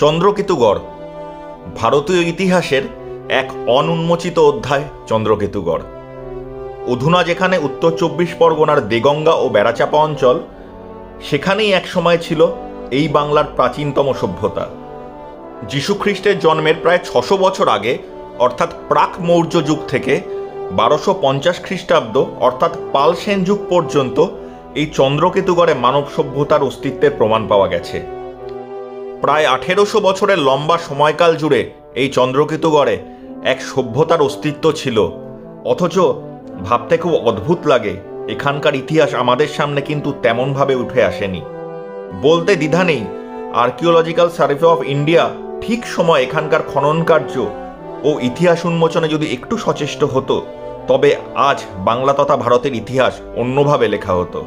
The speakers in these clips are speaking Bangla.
চন্দ্রকেতুগড় ভারতীয় ইতিহাসের এক অনুন্মোচিত অধ্যায়। চন্দ্রকেতুগড় অধুনা যেখানে উত্তর 24 পরগনার দেগঙ্গা ও বেড়াচাপা অঞ্চল, সেখানেই এক সময় ছিল এই বাংলার প্রাচীনতম সভ্যতা। যীশুখ্রিস্টের জন্মের প্রায় 600 বছর আগে অর্থাৎ প্রাক মৌর্য যুগ থেকে 1250 খ্রিস্টাব্দ অর্থাৎ পাল সেন যুগ পর্যন্ত এই চন্দ্রকেতুগড়ে মানব সভ্যতার অস্তিত্বের প্রমাণ পাওয়া গেছে। প্রায় 1800 বছরের লম্বা সময়কাল জুড়ে এই চন্দ্রকেতুগড়ে এক সভ্যতার অস্তিত্ব ছিল। অথচ ভাবতে খুব অদ্ভুত লাগে, এখানকার ইতিহাস আমাদের সামনে কিন্তু তেমনভাবে উঠে আসেনি। বলতে দ্বিধা নেই, আর্কিওলজিক্যাল সার্ভে অফ ইন্ডিয়া ঠিক সময় এখানকার খনন কার্য ও ইতিহাস উন্মোচনে যদি একটু সচেষ্ট হতো, তবে আজ বাংলা তথা ভারতের ইতিহাস অন্যভাবে লেখা হতো।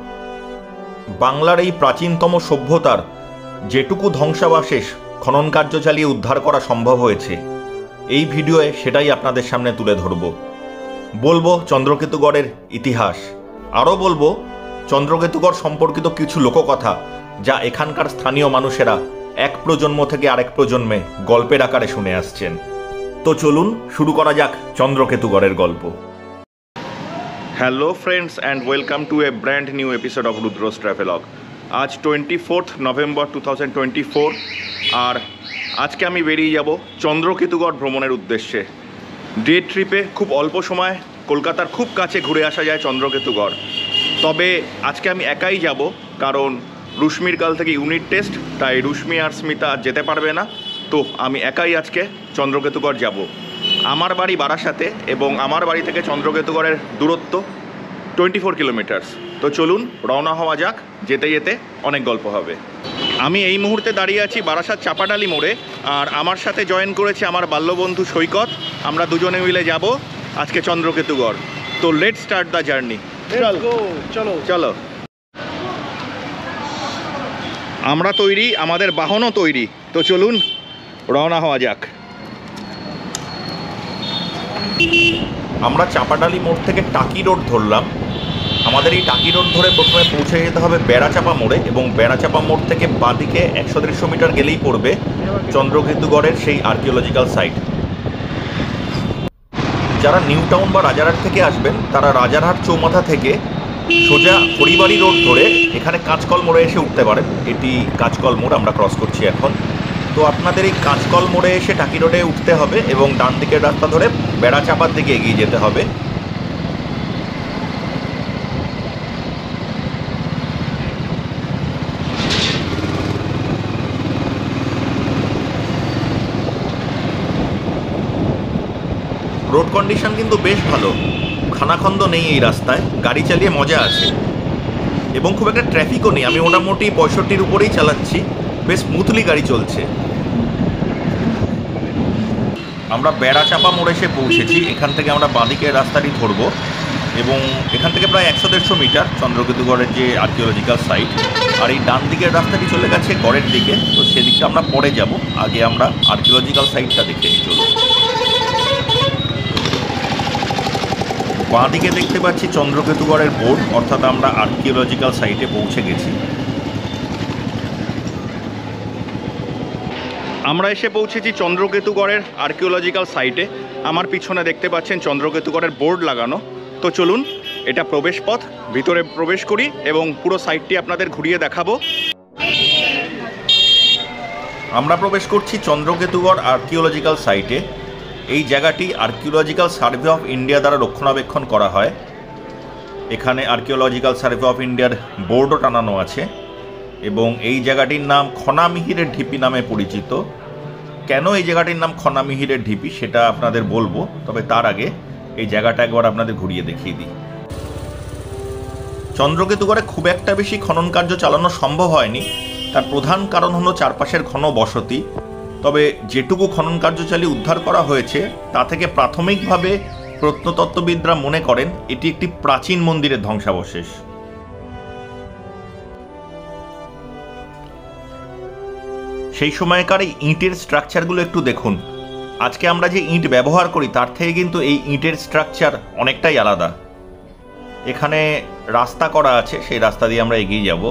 বাংলার এই প্রাচীনতম সভ্যতার যেটুকু ধ্বংসাবশেষ খনন কার্য চালিয়ে উদ্ধার করা সম্ভব হয়েছে, এই ভিডিওয়ে সেটাই আপনাদের সামনে তুলে ধরব। বলবো চন্দ্রকেতুগড়ের ইতিহাস, আরও বলবো চন্দ্রকেতুগড় সম্পর্কিত কিছু লোককথা যা এখানকার স্থানীয় মানুষেরা এক প্রজন্ম থেকে আরেক প্রজন্মে গল্পের আকারে শুনে আসছেন। তো চলুন শুরু করা যাক চন্দ্রকেতুগড়ের গল্প। Hello friends and welcome to a brand new episode of Rudra's travelogue. আজ 24 নভেম্বর 2024, আর আজকে আমি বেরিয়ে যাব চন্দ্রকেতুগড় ভ্রমণের উদ্দেশ্যে। ডে ট্রিপে খুব অল্প সময় কলকাতার খুব কাছে ঘুরে আসা যায় চন্দ্রকেতুগড়। তবে আজকে আমি একাই যাব, কারণ রুশ্মির কাল থেকে ইউনিট টেস্ট, তাই রুশ্মি আর স্মিতা যেতে পারবে না। তো আমি একাই আজকে চন্দ্রকেতুগড় যাব। আমার বাড়ি বারাসাতে এবং আমার বাড়ি থেকে চন্দ্রকেতুগড়ের দূরত্ব 24 কিলোমিটার্স। তো চলুন রওনা হওয়া যাক, যেতে যেতে অনেক গল্প হবে। আমি এই মুহূর্তে দাঁড়িয়ে আছি বারাসাত চাপাডালি মোড়ে, আর আমার সাথে জয়েন করেছে আমার বাল্যবন্ধু সৈকত। আমরা দুজনে মিলে যাব আজকে চন্দ্রকেতুগড়। তো লেটস স্টার্ট দ্য জার্নি। চলো চলো, আমরা তৈরি, আমাদের বাহনও তৈরি। তো চলুন রওনা হওয়া যাক। আমরা চাপাডালি মোড় থেকে টাকি রোড ধরলাম। আমাদের এই টাকি রোড ধরে প্রথমে পৌঁছে যেতে হবে বেড়াচাপা মোড়ে, এবং বেড়াচাপা মোড় থেকে বাঁদিকে 100-150 মিটার গেলেই পড়বে চন্দ্রকেতুগড়ের সেই আর্কিওলজিক্যাল সাইট। যারা নিউ টাউন বা রাজারহাট থেকে আসবেন, তারা রাজারহাট চৌমাথা থেকে সোজা হরিবাড়ি রোড ধরে এখানে কাঁচকল মোড়ে এসে উঠতে পারেন। এটি কাঁচকল মোড় আমরা ক্রস করছি এখন। তো আপনাদের এই কাঁচকল মোড়ে এসে টাকি রোডে উঠতে হবে এবং ডান দিকের রাস্তা ধরে বেড়াচাপার দিকে এগিয়ে যেতে হবে। রোড কন্ডিশন কিন্তু বেশ ভালো, খানাখন্দ নেই এই রাস্তায়, গাড়ি চালিয়ে মজা আছে এবং খুব একটা ট্রাফিকও নেই। আমি মোটামুটি 65-র উপরেই চালাচ্ছি, বেশ স্মুথলি গাড়ি চলছে। আমরা বেড়াচাপা মোড়ে এসে পৌঁছেছি। এখান থেকে আমরা বাঁদিকের রাস্তাটি ধরবো এবং এখান থেকে প্রায় 100-150 মিটার চন্দ্রকেতুগড়ের যে আর্কিওলজিক্যাল সাইট। আর এই ডান দিকের রাস্তাটি চলে গেছে গড়ের দিকে, তো সেদিকটা আমরা পরে যাব। আগে আমরা আর্কিওলজিক্যাল সাইটটা দেখে নিই। চলো, বাঁদিকে দেখতে পাচ্ছি চন্দ্রকেতুগড়ের বোর্ড, অর্থাৎ আমরা আর্কিওলজিক্যাল সাইটে পৌঁছে গেছি। আমরা এসে পৌঁছেছি চন্দ্রকেতুগড়ের আর্কিওলজিক্যাল সাইটে। আমার পিছনে দেখতে পাচ্ছেন চন্দ্রকেতুগড়ের বোর্ড লাগানো। তো চলুন, এটা প্রবেশ পথ, ভিতরে প্রবেশ করি এবং পুরো সাইটটি আপনাদের ঘুরিয়ে দেখাবো। আমরা প্রবেশ করছি চন্দ্রকেতুগড় আর্কিওলজিক্যাল সাইটে। এই জায়গাটি আর্কিওলজিক্যাল সার্ভে অফ ইন্ডিয়া দ্বারা রক্ষণাবেক্ষণ করা হয়। এখানে আর্কিওলজিক্যাল সার্ভে অফ ইন্ডিয়ার বোর্ডও টানানো আছে এবং এই জায়গাটির নাম খনামিহিরের ঢিপি নামে পরিচিত। কেন এই জায়গাটির নাম খনামিহিরের ঢিপি সেটা আপনাদের বলবো, তবে তার আগে এই জায়গাটা একবার আপনাদের ঘুরিয়ে দেখিয়ে দিই। চন্দ্রকেতুগড়ে খুব একটা বেশি খনন কার্য চালানো সম্ভব হয়নি। তার প্রধান কারণ হলো চারপাশের ঘন বসতি। তবে যেটুকু খনন কার্য চালিয়ে উদ্ধার করা হয়েছে, তা থেকে প্রাথমিকভাবে প্রত্নতত্ত্ববিদরা মনে করেন এটি একটি প্রাচীন মন্দিরের ধ্বংসাবশেষ। সেই সময়কার এই ইঁটের স্ট্রাকচারগুলো একটু দেখুন। আজকে আমরা যে ইঁট ব্যবহার করি তার থেকে কিন্তু এই ইঁটের স্ট্রাকচার অনেকটাই আলাদা। এখানে রাস্তা করা আছে, সেই রাস্তা দিয়ে আমরা এগিয়ে যাব।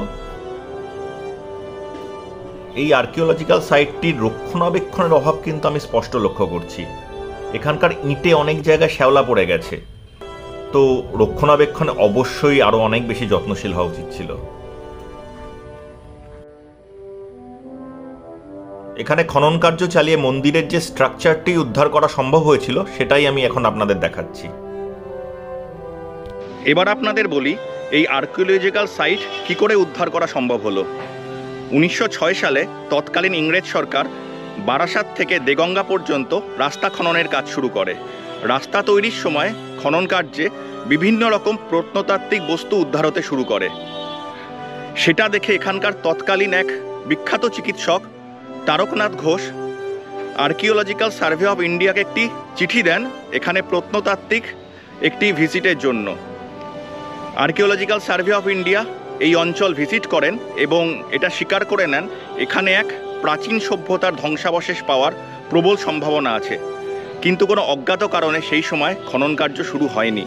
এই আর্কিওলজিক্যাল সাইটটির রক্ষণাবেক্ষণের অভাব কিন্তু আমি স্পষ্ট লক্ষ্য করছি। এখানকার ইঁটে অনেক জায়গায় শ্যাওলা পড়ে গেছে, তো রক্ষণাবেক্ষণে অবশ্যই আরও অনেক বেশি যত্নশীল হওয়া উচিত ছিল। এখানে খনন কার্য চালিয়ে মন্দিরের যে স্ট্রাকচারটি উদ্ধার করা সম্ভব হয়েছিল সেটাই আমি এখন আপনাদের দেখাচ্ছি। এবার আপনাদের বলি এই আর্কিওলজিক্যাল সাইট কি করে উদ্ধার করা সম্ভব হলো। 1906 সালে তৎকালীন ইংরেজ সরকার বারাসাত থেকে দেগঙ্গা পর্যন্ত রাস্তা খননের কাজ শুরু করে। রাস্তা তৈরির সময় খনন কার্যে বিভিন্ন রকম প্রত্নতাত্ত্বিক বস্তু উদ্ধার হতে শুরু করে। সেটা দেখে এখানকার তৎকালীন এক বিখ্যাত চিকিৎসক Taraknath Ghosh archaeological survey of ইন্ডিয়াকে একটি চিঠি দেন এখানে প্রত্নতাত্ত্বিক একটি ভিজিটের জন্য। আর্কিওলজিক্যাল সার্ভে অফ ইন্ডিয়া এই অঞ্চল ভিজিট করেন এবং এটা স্বীকার করে নেন এখানে এক প্রাচীন সভ্যতার ধ্বংসাবশেষ পাওয়ার প্রবল সম্ভাবনা আছে, কিন্তু কোনো অজ্ঞাত কারণে সেই সময় খনন কার্য শুরু হয়নি।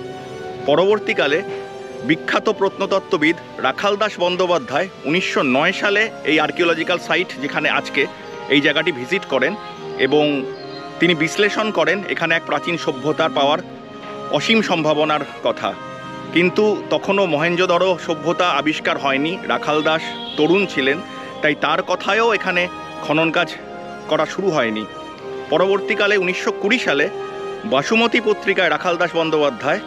পরবর্তীকালে বিখ্যাত প্রত্নতত্ত্ববিদ রাখাল দাস বন্দ্যোপাধ্যায় 1909 সালে এই আর্কিওলজিক্যাল সাইট যেখানে আজকে এই জায়গাটি ভিজিট করেন এবং তিনি বিশ্লেষণ করেন এখানে এক প্রাচীন সভ্যতার পাওয়ার অসীম সম্ভাবনার কথা। কিন্তু তখনও মহেঞ্জোদড়ো সভ্যতা আবিষ্কার হয়নি, রাখাল দাস তরুণ ছিলেন, তাই তার কথায়ও এখানে খনন কাজ করা শুরু হয়নি। পরবর্তীকালে 1920 সালে বাসুমতী পত্রিকায় রাখাল দাস বন্দ্যোপাধ্যায়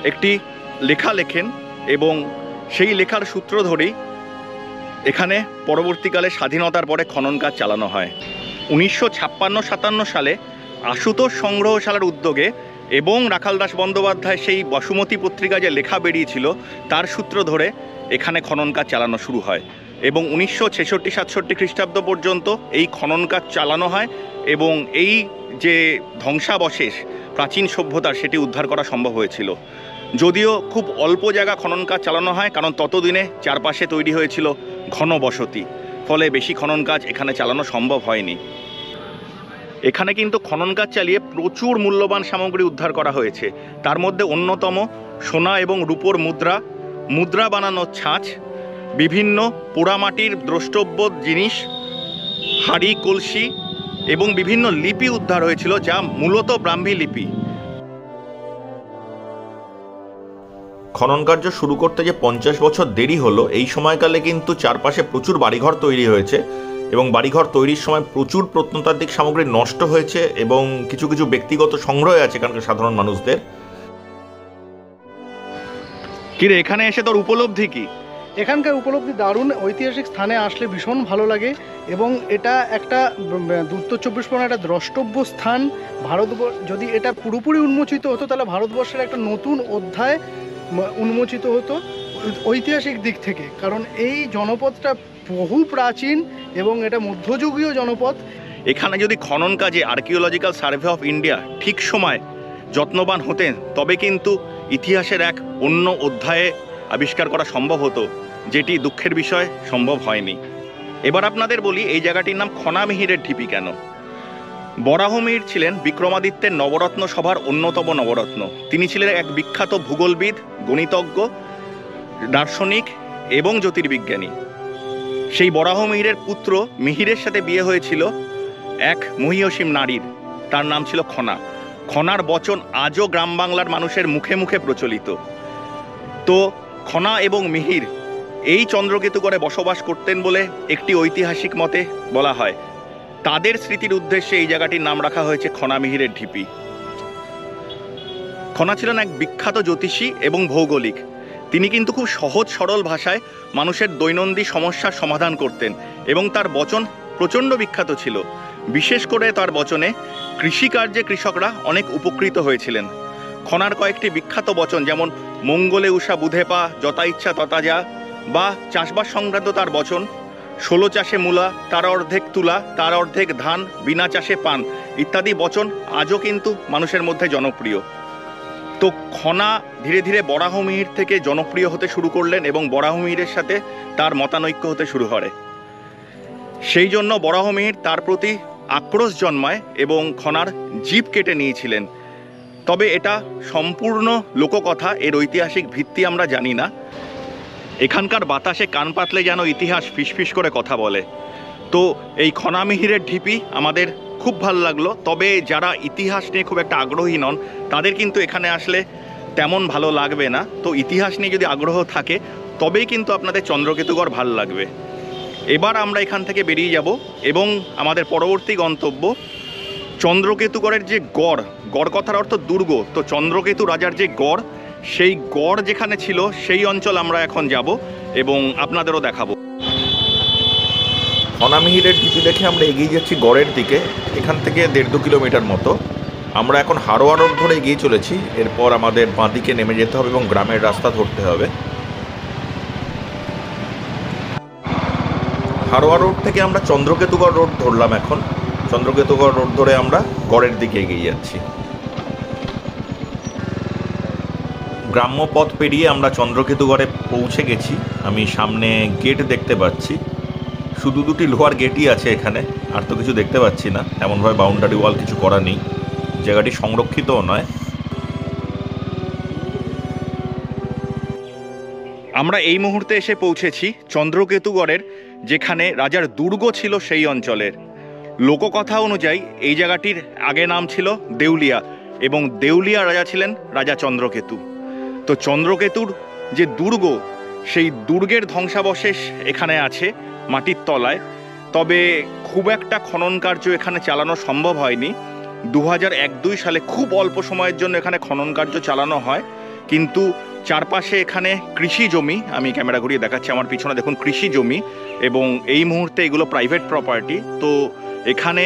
একটি লেখা লেখেন এবং সেই লেখার সূত্র ধরেই এখানে পরবর্তীকালে স্বাধীনতার পরে খনন কাজ চালানো হয়। 1956-57 সালে আশুতোষ সংগ্রহশালার উদ্যোগে এবং রাখাল দাস বন্দ্যোপাধ্যায় সেই বাসুমতী পত্রিকা যে লেখা বেরিয়েছিল তার সূত্র ধরে এখানে খনন কাজ চালানো শুরু হয় এবং 1966-67 খ্রিস্টাব্দ পর্যন্ত এই খনন কাজ চালানো হয় এবং এই যে ধ্বংসাবশেষ প্রাচীন সভ্যতার সেটি উদ্ধার করা সম্ভব হয়েছিল। যদিও খুব অল্প জায়গা খনন কাজ চালানো হয়, কারণ ততদিনে চারপাশে তৈরি হয়েছিল ঘন বসতি, ফলে বেশি খনন কাজ এখানে চালানো সম্ভব হয়নি। এখানে কিন্তু খনন কাজ চালিয়ে প্রচুর মূল্যবান সামগ্রী উদ্ধার করা হয়েছে। তার মধ্যে অন্যতম সোনা এবং রূপোর মুদ্রা বানানোর ছাঁচ, বিভিন্ন পোড়ামাটির দ্রষ্টব্য জিনিস, হাঁড়ি কলসি এবং বিভিন্ন লিপি উদ্ধার হয়েছিল যা মূলত ব্রাহ্মী লিপি। খনন কার্য শুরু করতে যে 50 বছর দেরি হলো, এই সময়কালে কিন্তু চারপাশে প্রচুর বাড়িঘর তৈরি হয়েছে এবং বাড়িঘর তৈরির সময় প্রচুর প্রত্নতাত্ত্বিক সামগ্রী নষ্ট হয়েছে এবং কিছু কিছু ব্যক্তিগত সংগ্রহ আছে এখানকার সাধারণ মানুষদের। কিরে, এখানে এসে তোর উপলব্ধি কি? এখানকার উপলব্ধি দারুণ। ঐতিহাসিক স্থানে আসলে ভীষণ ভালো লাগে এবং এটা একটা উত্তর 24 পরগনার একটা দ্রষ্টব্য স্থান। যদি এটা পুরোপুরি উন্মোচিত হতো তাহলে ভারতবর্ষের একটা নতুন অধ্যায় উন্মোচিত হতো ঐতিহাসিক দিক থেকে, কারণ এই জনপদটা বহু প্রাচীন এবং এটা মধ্যযুগীয় জনপদ। এখানে যদি খনন কাজে আর্কিওলজিক্যাল সার্ভে অফ ইন্ডিয়া ঠিক সময় যত্নবান হতেন তবে কিন্তু ইতিহাসের এক অন্য অধ্যায়ে আবিষ্কার করা সম্ভব হতো, যেটি দুঃখের বিষয় সম্ভব হয়নি। এবার আপনাদের বলি এই জায়গাটির নাম খনামিহিরের ঢিপি কেন। বরাহমিহির ছিলেন বিক্রমাদিত্যের নবরত্ন সভার অন্যতম নবরত্ন। তিনি ছিলেন এক বিখ্যাত ভূগোলবিদ, গণিতজ্ঞ, দার্শনিক এবং জ্যোতির্বিজ্ঞানী। সেই বরাহমিহিরের পুত্র মিহিরের সাথে বিয়ে হয়েছিল এক মহীয়সী নারীর, তার নাম ছিল খনা। খনার বচন আজও গ্রাম বাংলার মানুষের মুখে মুখে প্রচলিত। তো খনা এবং মিহির এই চন্দ্রকেতুগড়ে বসবাস করতেন বলে একটি ঐতিহাসিক মতে বলা হয়। তাদের স্মৃতির উদ্দেশ্যে এই জায়গাটির নাম রাখা হয়েছে খনামিহিরের ঢিপি। খনা ছিলেন এক বিখ্যাত জ্যোতিষী এবং ভৌগোলিক। তিনি কিন্তু খুব সহজ সরল ভাষায় মানুষের দৈনন্দিন সমস্যার সমাধান করতেন এবং তার বচন প্রচণ্ড বিখ্যাত ছিল। বিশেষ করে তার বচনে কৃষিকার্যে কৃষকরা অনেক উপকৃত হয়েছিলেন। খনার কয়েকটি বিখ্যাত বচন যেমন মঙ্গলে উষা বুধে পা, যথা ইচ্ছা তথা যা, বা চাষবাস সংক্রান্ত তার বচন 16 চাষে মূলা, তার অর্ধেক তুলা, তার অর্ধেক ধান, বিনা চাষে পান ইত্যাদি বচন আজও কিন্তু মানুষের মধ্যে জনপ্রিয়। তো খনা ধীরে ধীরে বরাহমিহির থেকে জনপ্রিয় হতে শুরু করলেন এবং বরাহমিহিরের সাথে তার মতানৈক্য হতে শুরু করে। সেই জন্য বরাহমিহির তার প্রতি আক্রোশ জন্মায় এবং খনার জিভ কেটে নিয়েছিলেন। তবে এটা সম্পূর্ণ লোককথা, এর ঐতিহাসিক ভিত্তি আমরা জানি না। এখানকার বাতাসে কান পাতলে যেন ইতিহাস ফিসফিস করে কথা বলে। তো এই খনামিহিরের ঢিপি আমাদের খুব ভালো লাগলো, তবে যারা ইতিহাস নিয়ে খুব একটা আগ্রহী নন তাদের কিন্তু এখানে আসলে তেমন ভালো লাগবে না। তো ইতিহাস নিয়ে যদি আগ্রহ থাকে তবেই কিন্তু আপনাদের চন্দ্রকেতুগড় ভালো লাগবে। এবার আমরা এখান থেকে বেরিয়ে যাব এবং আমাদের পরবর্তী গন্তব্য চন্দ্রকেতুগড়ের যে গড়, গড় কথার অর্থ দুর্গ, তো চন্দ্রকেতু রাজার যে গড়, সেই গড় যেখানে ছিল সেই অঞ্চল আমরা এখন যাব এবং আপনাদেরও দেখাবো। খনামিহিরের ঢিপি দেখে আমরা এগিয়ে যাচ্ছি গড়ের দিকে, এখান থেকে 1.5-2 কিলোমিটার মতো। আমরা এখন হারোয়া রোড ধরে এগিয়ে চলেছি, এরপর আমাদের বাঁ দিকে নেমে যেতে হবে এবং গ্রামের রাস্তা ধরতে হবে। হারোয়া রোড থেকে আমরা চন্দ্রকেতুগড় রোড ধরলাম, এখন চন্দ্রকেতুগড় রোড ধরে আমরা গড়ের দিকে এগিয়ে যাচ্ছি। গ্রাম্য পথ পেরিয়ে আমরা চন্দ্রকেতুগড়ে পৌঁছে গেছি। আমি সামনে গেট দেখতে পাচ্ছি, শুধু 2টি লোহার গেটই আছে এখানে, আর তো কিছু দেখতে পাচ্ছি না। এমনভাবে বাউন্ডারি ওয়াল কিছু করা নেই, জায়গাটি সংরক্ষিতও নয়। আমরা এই মুহূর্তে এসে পৌঁছেছি চন্দ্রকেতুগড়ের, যেখানে রাজার দুর্গ ছিল সেই অঞ্চলের। লোককথা অনুযায়ী এই জায়গাটির আগে নাম ছিল দেউলিয়া এবং দেউলিয়া রাজা ছিলেন রাজা চন্দ্রকেতু। তো চন্দ্রকেতুর যে দুর্গ, সেই দুর্গের ধ্বংসাবশেষ এখানে আছে মাটির তলায়। তবে খুব একটা খনন কার্য এখানে চালানো সম্ভব হয়নি। 2001-2 সালে খুব অল্প সময়ের জন্য এখানে খনন কার্য চালানো হয়, কিন্তু চারপাশে এখানে কৃষি জমি, আমি ক্যামেরা ঘুরিয়ে দেখাচ্ছি, আমার পিছনে দেখুন কৃষি জমি, এবং এই মুহূর্তে এগুলো প্রাইভেট প্রপার্টি। তো এখানে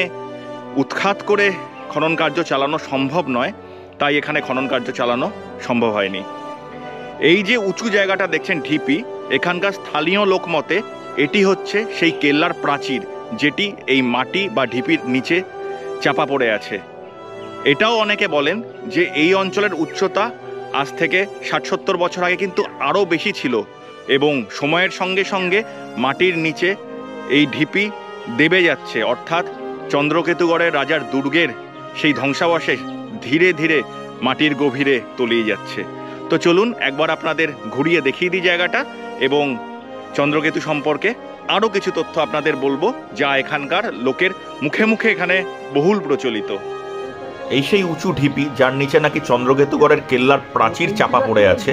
উৎখাত করে খনন কার্য চালানো সম্ভব নয়, তাই এখানে খনন কার্য চালানো সম্ভব হয়নি। এই যে উঁচু জায়গাটা দেখছেন ঢিপি, এখানকার স্থানীয় লোকমতে এটি হচ্ছে সেই কেল্লার প্রাচীর, যেটি এই মাটি বা ঢিপির নিচে চাপা পড়ে আছে। এটাও অনেকে বলেন যে এই অঞ্চলের উচ্চতা আজ থেকে 60-70 বছর আগে কিন্তু আরও বেশি ছিল, এবং সময়ের সঙ্গে সঙ্গে মাটির নিচে এই ঢিপি দেবে যাচ্ছে, অর্থাৎ চন্দ্রকেতুগড়ের রাজার দুর্গের সেই ধ্বংসাবশেষ ধীরে ধীরে মাটির গভীরে তলিয়ে যাচ্ছে। তো চলুন একবার আপনাদের ঘুরিয়ে দেখিয়ে দিই জায়গাটা, এবং চন্দ্রকেতু সম্পর্কে আরও কিছু তথ্য আপনাদের বলবো, যা এখানকার লোকের মুখে মুখে এখানে বহুল প্রচলিত। এই সেই উঁচু ঢিপি, যার নিচে নাকি চন্দ্রকেতুগড়ের কেল্লার প্রাচীর চাপা পড়ে আছে।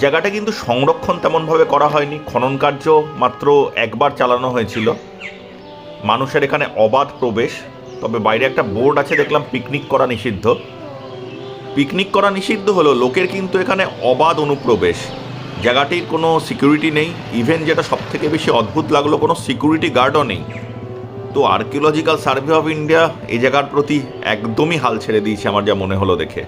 জায়গাটা কিন্তু সংরক্ষণ তেমনভাবে করা হয়নি, খনন কার্য মাত্র একবার চালানো হয়েছিল। মানুষের এখানে অবাধ প্রবেশ, তবে বাইরে একটা বোর্ড আছে দেখলাম পিকনিক করা নিষিদ্ধ। পিকনিক করা নিষিদ্ধ হলো, লোকের কিন্তু এখানে অবাধ অনুপ্রবেশ। জায়গাটির কোনো সিকিউরিটি নেই, ইভেন যেটা সবথেকে বেশি অদ্ভুত লাগলো, কোনো সিকিউরিটি গার্ডও নেই। তো আর্কিওলজিক্যাল সার্ভে অফ ইন্ডিয়া এই জায়গার প্রতি একদমই হাল ছেড়ে দিয়েছে আমার যা মনে হলো দেখে।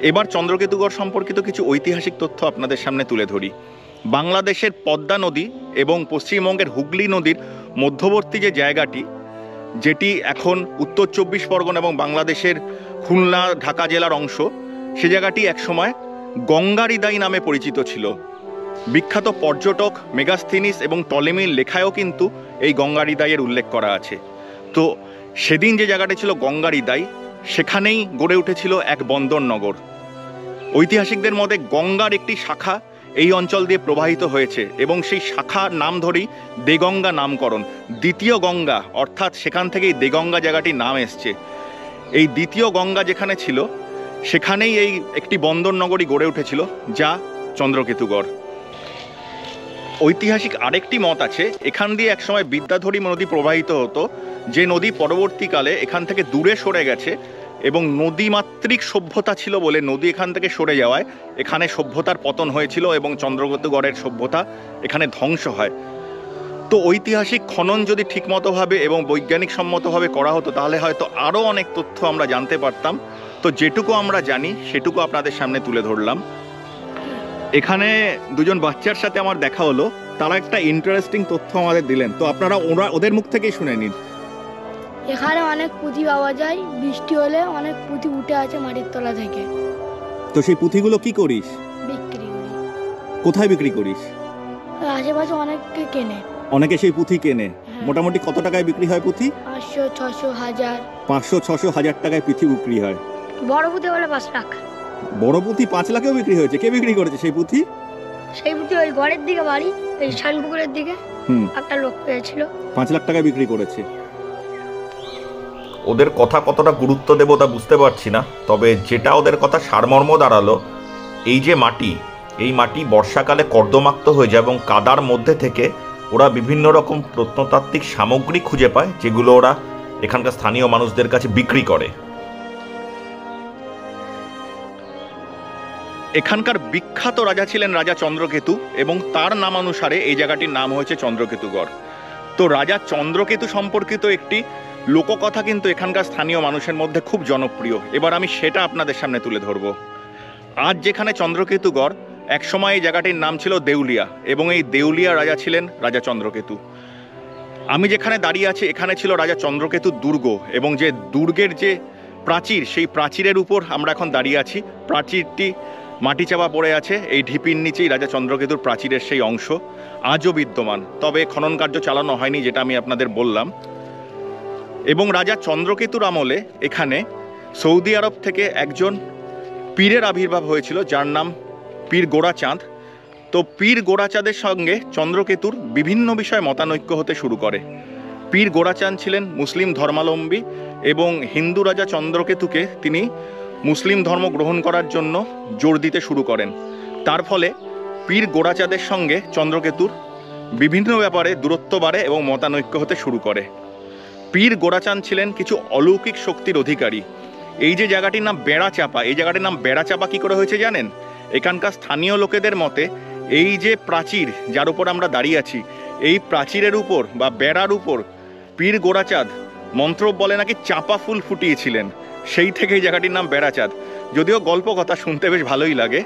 এবার চন্দ্রকেতুগড় সম্পর্কিত কিছু ঐতিহাসিক তথ্য আপনাদের সামনে তুলে ধরি। বাংলাদেশের পদ্মা নদী এবং পশ্চিমবঙ্গের হুগলি নদীর মধ্যবর্তী যে জায়গাটি, যেটি এখন উত্তর 24 পরগনা এবং বাংলাদেশের খুলনা ঢাকা জেলার অংশ, সে জায়গাটি একসময় গঙ্গারিদাই নামে পরিচিত ছিল। বিখ্যাত পর্যটক মেগাস্থিনিস এবং টলেমির লেখায়ও কিন্তু এই গঙ্গারিদাইয়ের উল্লেখ করা আছে। তো সেদিন যে জায়গাটি ছিল গঙ্গারিদাই, সেখানেই গড়ে উঠেছিল এক বন্দরনগর। ঐতিহাসিকদের মতে গঙ্গার একটি শাখা এই অঞ্চল দিয়ে প্রবাহিত হয়েছে, এবং সেই শাখার নাম ধরেই দেগঙ্গা নামকরণ। দ্বিতীয় গঙ্গা, অর্থাৎ সেখান থেকেই দেগঙ্গা জায়গাটির নাম এসছে। এই দ্বিতীয় গঙ্গা যেখানে ছিল, সেখানেই এই একটি বন্দরনগরী গড়ে উঠেছিল, যা চন্দ্রকেতুগড়। ঐতিহাসিক আরেকটি মত আছে, এখান দিয়ে একসময় বিদ্যাধরী নদী প্রবাহিত হতো, যে নদী পরবর্তীকালে এখান থেকে দূরে সরে গেছে, এবং নদীমাতৃক সভ্যতা ছিল বলে নদী এখান থেকে সরে যাওয়ায় এখানে সভ্যতার পতন হয়েছিল এবং চন্দ্রকেতুগড়ের সভ্যতা এখানে ধ্বংস হয়। তো ঐতিহাসিক খনন যদি ঠিকমতোভাবে এবং বৈজ্ঞানিক সম্মতভাবে করা হতো, তাহলে হয়তো আরও অনেক তথ্য আমরা জানতে পারতাম। তো যেটুকু আমরা জানি সেটুকু আপনাদের সামনে তুলে ধরলাম। এখানে দুজন বাচ্চার সাথে আমার দেখা হলো, তারা একটা ইন্টারেস্টিং তথ্য আমাদের দিলেন, তো আপনারা ওদের মুখ থেকেই শুনে নিন। এখানে অনেক পুঁথি পাওয়া যায়, বৃষ্টি হলে অনেক পুঁথি উঠে আছে মাটির তলা থেকে। তো সেই পুঁথিগুলো কি করিস? বিক্রি করি। কোথায় বিক্রি করিস? আশেপাশে অনেকে কেনে। অনেকে সেই পুঁথি কেনে। মোটামুটি কত টাকায় বিক্রি হয় পুঁথি? 500, 600, 1000। 500, 600, 1000 টাকায় পুঁথি বিক্রি হয়। বড় পুঁথি হলে 5 লাখ। বড় পুঁথি 5 লাখেও বিক্রি হয়েছে। কে বিক্রি করেছে সেই পুঁথি? সেই পুঁথি ওই ঘরের দিকে বাড়ি, এই শানপুকুরের দিকে একটা লোক পেয়েছিল, 5 লাখ টাকায় বিক্রি করেছে। ওদের কথা কতটা গুরুত্ব দেব তা বুঝতে পারছি না, তবে যেটা ওদের কথা সারমর্ম দাঁড়ালো, এই যে মাটি, এই মাটি বর্ষাকালে কর্দমাক্ত হয়ে যায় এবং কাদার মধ্যে থেকে ওরা বিভিন্ন রকম প্রত্নতাত্ত্বিক সামগ্রী খুঁজে পায়, যেগুলো ওরা এখানকার স্থানীয় মানুষদের কাছে বিক্রি করে। এখানকার বিখ্যাত রাজা ছিলেন রাজা চন্দ্রকেতু এবং তার নামানুসারে এই জায়গাটির নাম হয়েছে চন্দ্রকেতুগড়। তো রাজা চন্দ্রকেতু সম্পর্কিত একটি লোককথা কিন্তু এখানকার স্থানীয় মানুষের মধ্যে খুব জনপ্রিয়। এবার আমি সেটা আপনাদের সামনে তুলে ধরব। আজ যেখানে চন্দ্রকেতুগড়, একসময় এই জায়গাটির নাম ছিল দেউলিয়া এবং এই দেউলিয়া রাজা ছিলেন রাজা চন্দ্রকেতু। আমি যেখানে দাঁড়িয়ে আছি এখানে ছিল রাজা চন্দ্রকেতুর দুর্গ এবং যে দুর্গের যে প্রাচীর, সেই প্রাচীরের উপর আমরা এখন দাঁড়িয়ে আছি। প্রাচীরটি মাটি চাপা পড়ে আছে, এই ঢিপির নিচেই রাজা চন্দ্রকেতুর প্রাচীরের সেই অংশ আজও বিদ্যমান, তবে খনন কার্য চালানো হয়নি, যেটা আমি আপনাদের বললাম। এবং রাজা চন্দ্রকেতুর আমলে এখানে সৌদি আরব থেকে একজন পীরের আবির্ভাব হয়েছিল, যার নাম পীর গোড়াচাঁদ। তো পীর গোড়াচাঁদের সঙ্গে চন্দ্রকেতুর বিভিন্ন বিষয়ে মতানৈক্য হতে শুরু করে। পীর গোড়াচাঁদ ছিলেন মুসলিম ধর্মাবলম্বী এবং হিন্দু রাজা চন্দ্রকেতুকে তিনি মুসলিম ধর্ম গ্রহণ করার জন্য জোর দিতে শুরু করেন। তার ফলে পীর গোড়াচাঁদের সঙ্গে চন্দ্রকেতুর বিভিন্ন ব্যাপারে দূরত্ব বাড়ে এবং মতানৈক্য হতে শুরু করে। পীর গোড়াচাঁদ ছিলেন কিছু অলৌকিক শক্তির অধিকারী। এই যে জায়গাটির নাম বেড়াচাপা, এই জায়গাটির নাম বেড়াচাপা কী করে হয়েছে জানেন? এখানকার স্থানীয় লোকেদের মতে এই যে প্রাচীর যার উপর আমরা দাঁড়িয়ে আছি, এই প্রাচীরের উপর বা বেড়ার উপর পীর গোড়াচাঁদ মন্ত্র বলে নাকি চাপা ফুল ফুটিয়েছিলেন, সেই থেকে এই জায়গাটির নাম বেড়াচাঁদ। যদিও গল্প কথা শুনতে বেশ ভালোই লাগে।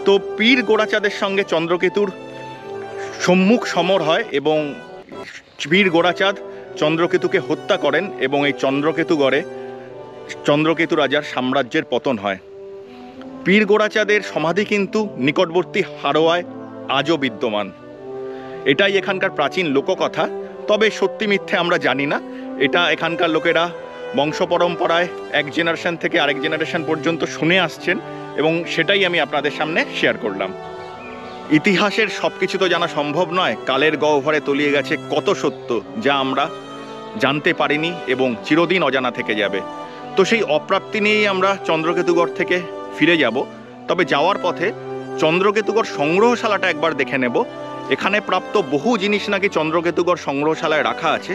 তো পীর গোড়াচাঁদের সঙ্গে চন্দ্রকেতুর সম্মুখ সমর হয় এবং পীর গোড়াচাঁদ চন্দ্রকেতুকে হত্যা করেন এবং এই চন্দ্রকেতুগড়ে চন্দ্রকেতু রাজার সাম্রাজ্যের পতন হয়। পীর গোড়াচাঁদের সমাধি কিন্তু নিকটবর্তী হাড়োয়ায় আজও বিদ্যমান। এটাই এখানকার প্রাচীন লোককথা, তবে সত্যি মিথ্যে আমরা জানি না। এটা এখানকার লোকেরা বংশ পরম্পরায় এক জেনারেশন থেকে আরেক জেনারেশন পর্যন্ত শুনে আসছেন এবং সেটাই আমি আপনাদের সামনে শেয়ার করলাম। ইতিহাসের সব কিছু তো জানা সম্ভব নয়, কালের গহ্বরে তলিয়ে গেছে কত সত্য যা আমরা জানতে পারিনি এবং চিরদিন অজানা থেকে যাবে। তো সেই অপ্রাপ্তি নিয়েই আমরা চন্দ্রকেতুগড় থেকে ফিরে যাব। তবে যাওয়ার পথে চন্দ্রকেতুগড় সংগ্রহশালাটা একবার দেখে নেব। এখানে প্রাপ্ত বহু জিনিস নাকি চন্দ্রকেতুগড় সংগ্রহশালায় রাখা আছে।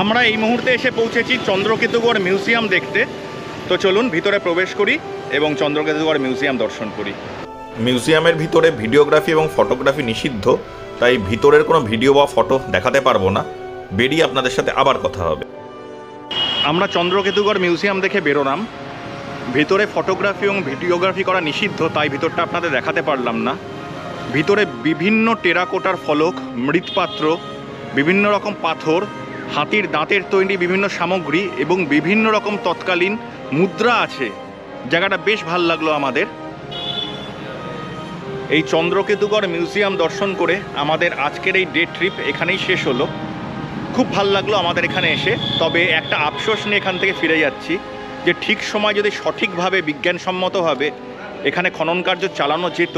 আমরা এই মুহূর্তে এসে পৌঁছেছি চন্দ্রকেতুগড় মিউজিয়াম দেখতে। তো চলুন ভিতরে প্রবেশ করি এবং চন্দ্রকেতুগড় মিউজিয়াম দর্শন করি। মিউজিয়ামের ভিতরে ভিডিওগ্রাফি এবং ফটোগ্রাফি নিষিদ্ধ, তাই ভিতরের কোনো ভিডিও বা ফটো দেখাতে পারবো না। বেরিয়ে আপনাদের সাথে আবার কথা হবে। আমরা চন্দ্রকেতুগড় মিউজিয়াম দেখে বেরোলাম। ভিতরে ফটোগ্রাফি এবং ভিডিওগ্রাফি করা নিষিদ্ধ, তাই ভিতরটা আপনাদের দেখাতে পারলাম না। ভিতরে বিভিন্ন টেরাকোটার ফলক, মৃৎপাত্র, বিভিন্ন রকম পাথর, হাতির দাঁতের তৈরি বিভিন্ন সামগ্রী এবং বিভিন্ন রকম তৎকালীন মুদ্রা আছে। জায়গাটা বেশ ভাল লাগলো আমাদের। এই চন্দ্রকেতুগড় মিউজিয়াম দর্শন করে আমাদের আজকের এই ডে ট্রিপ এখানেই শেষ হলো। খুব ভাল লাগলো আমাদের এখানে এসে, তবে একটা আফসোস নিয়ে এখান থেকে ফিরে যাচ্ছি যে ঠিক সময় যদি সঠিকভাবে বিজ্ঞানসম্মতভাবে এখানে খনন কার্য চালানো যেত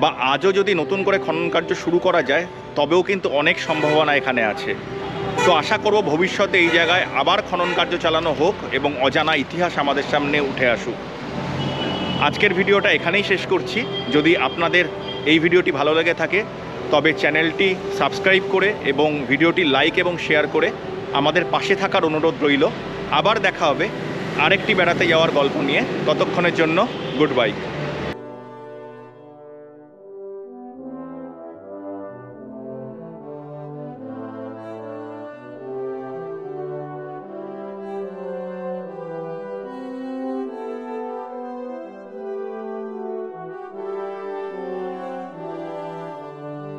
বা আজও যদি নতুন করে খনন কার্য শুরু করা যায়, তবেও কিন্তু অনেক সম্ভাবনা এখানে আছে। তো আশা করব ভবিষ্যতে এই জায়গায় আবার খনন কার্য চালানো হোক এবং অজানা ইতিহাস আমাদের সামনে উঠে আসুক। আজকের ভিডিওটা এখানেই শেষ করছি। যদি আপনাদের এই ভিডিওটি ভালো লেগে থাকে তবে চ্যানেলটি সাবস্ক্রাইব করে এবং ভিডিওটি লাইক এবং শেয়ার করে আমাদের পাশে থাকার অনুরোধ রইল। আবার দেখা হবে আরেকটি বেড়াতে যাওয়ার গল্প নিয়ে। ততক্ষণের জন্য গুড বাই।